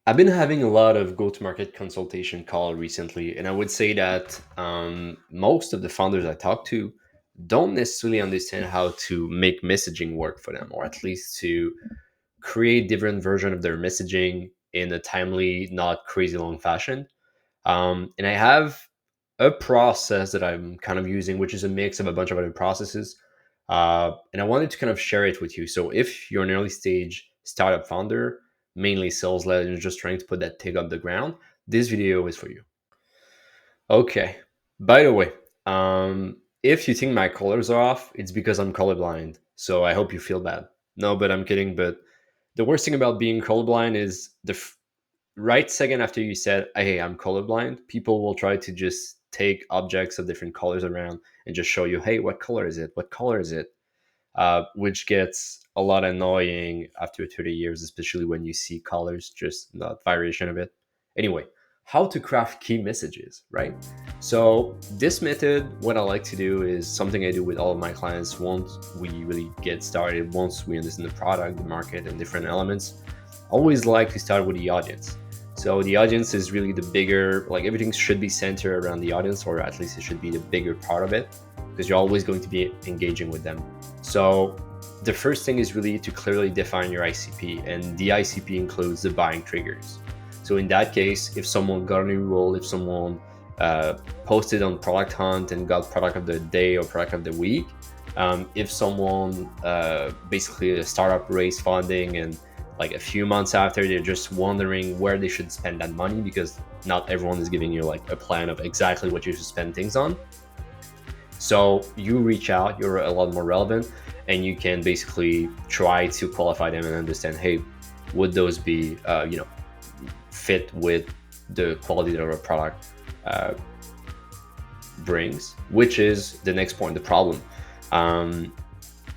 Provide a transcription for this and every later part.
I've been having a lot of go-to-market consultation call recently, and I would say that most of the founders I talk to don't necessarily understand how to make messaging work for them, or at least to create different version of their messaging in a timely, not crazy long fashion. And I have a process that I'm kind of using, which is a mix of a bunch of other processes. And I wanted to kind of share it with you. So if you're an early stage startup founder, mainly sales led, and you're just trying to put that pig on the ground, this video is for you. Okay. By the way, if you think my colors are off, it's because I'm colorblind. So I hope you feel bad. No, but I'm kidding. But the worst thing about being colorblind is right second after you said, "Hey, I'm colorblind," people will try to just take objects of different colors around and just show you, "Hey, what color is it? What color is it?" Which gets a lot annoying after 30 years, especially when you see colors, just not variation of it. Anyway, how to craft key messages, right? So this method, what I like to do is something I do with all of my clients once we really get started, once we understand the product, the market, and different elements. Always like to start with the audience. So the audience is really the bigger, like everything should be centered around the audience, or at least it should be the bigger part of it, because you're always going to be engaging with them. So the first thing is really to clearly define your ICP, and the ICP includes the buying triggers. So in that case, if someone got a new role, if someone uh, posted on Product Hunt and got product of the day or product of the week, if someone basically a startup raised funding and like a few months after they're just wondering where they should spend that money because not everyone is giving you like a plan of exactly what you should spend things on. So you reach out, you're a lot more relevant, and you can basically try to qualify them and understand, hey, would those be, fit with the quality that our product uh, brings, which is the next point, the problem. Um,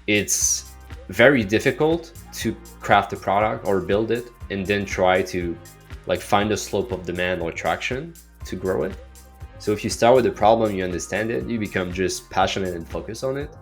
it's very difficult to craft a product or build it and then try to like find a slope of demand or traction to grow it. So if you start with the problem, you understand it, you become just passionate and focused on it.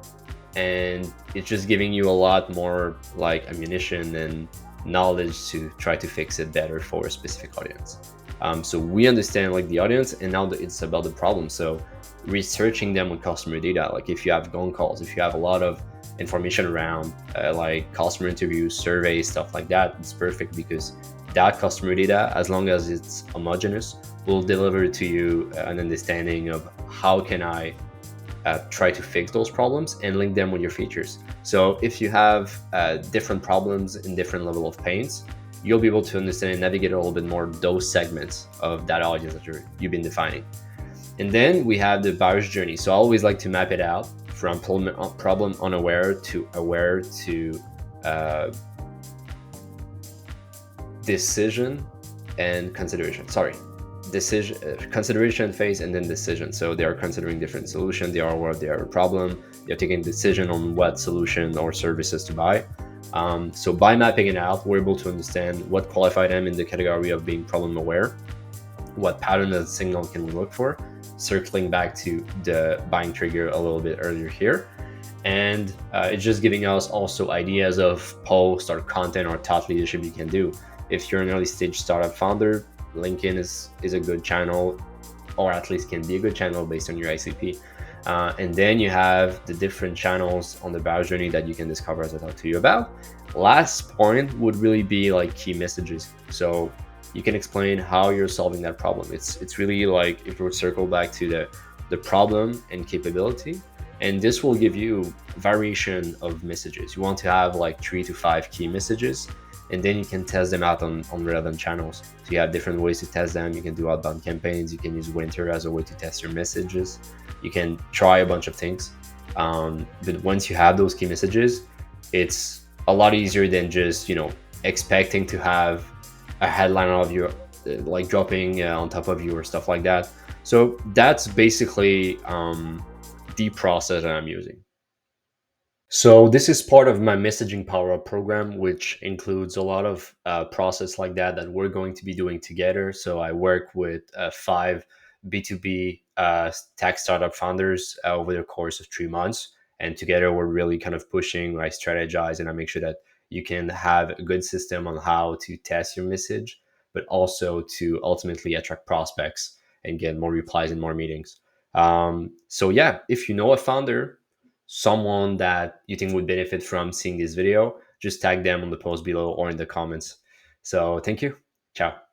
And it's just giving you a lot more like ammunition and knowledge to try to fix it better for a specific audience. So we understand like the audience, and now that it's about the problem. So researching them with customer data, like if you have phone calls, if you have a lot of information around like customer interviews, surveys, stuff like that, it's perfect because that customer data, as long as it's homogeneous, will deliver to you an understanding of how can I try to fix those problems and link them with your features. So if you have different problems in different level of pains, you'll be able to understand and navigate a little bit more those segments of that audience that you've been defining. And then we have the buyer's journey. So I always like to map it out from problem unaware to aware to uh, decision and consideration. Sorry, decision, consideration phase, and then decision. So they are considering different solutions. They are aware they are a problem. They're taking a decision on what solution or services to buy. So by mapping it out, we're able to understand what qualify them in the category of being problem aware, what pattern of signal can we look for, circling back to the buying trigger a little bit earlier here. And it's just giving us also ideas of post or content or thought leadership you can do. If you're an early stage startup founder, LinkedIn is a good channel, or at least can be a good channel based on your ICP. And then you have the different channels on the buyer journey that you can discover, as I talked to you about. Last point would really be like key messages. So you can explain how you're solving that problem. It's really like if we circle back to the problem and capability, and this will give you variation of messages. You want to have like 3 to 5 key messages, and then you can test them out on relevant channels. So you have different ways to test them. You can do outbound campaigns. You can use winter as a way to test your messages. You can try a bunch of things. But once you have those key messages, it's a lot easier than just expecting to have a headline of you like dropping on top of you or stuff like that. So that's basically the process that I'm using. So this is part of my messaging power up program, which includes a lot of process like that we're going to be doing together. So I work with 5 B2B tech startup founders over the course of 3 months, and together we're really kind of pushing. I strategize and I make sure that you can have a good system on how to test your message, but also to ultimately attract prospects and get more replies and more meetings. So yeah, if you know a founder, someone that you think would benefit from seeing this video, just tag them on the post below or in the comments. So thank you. Ciao.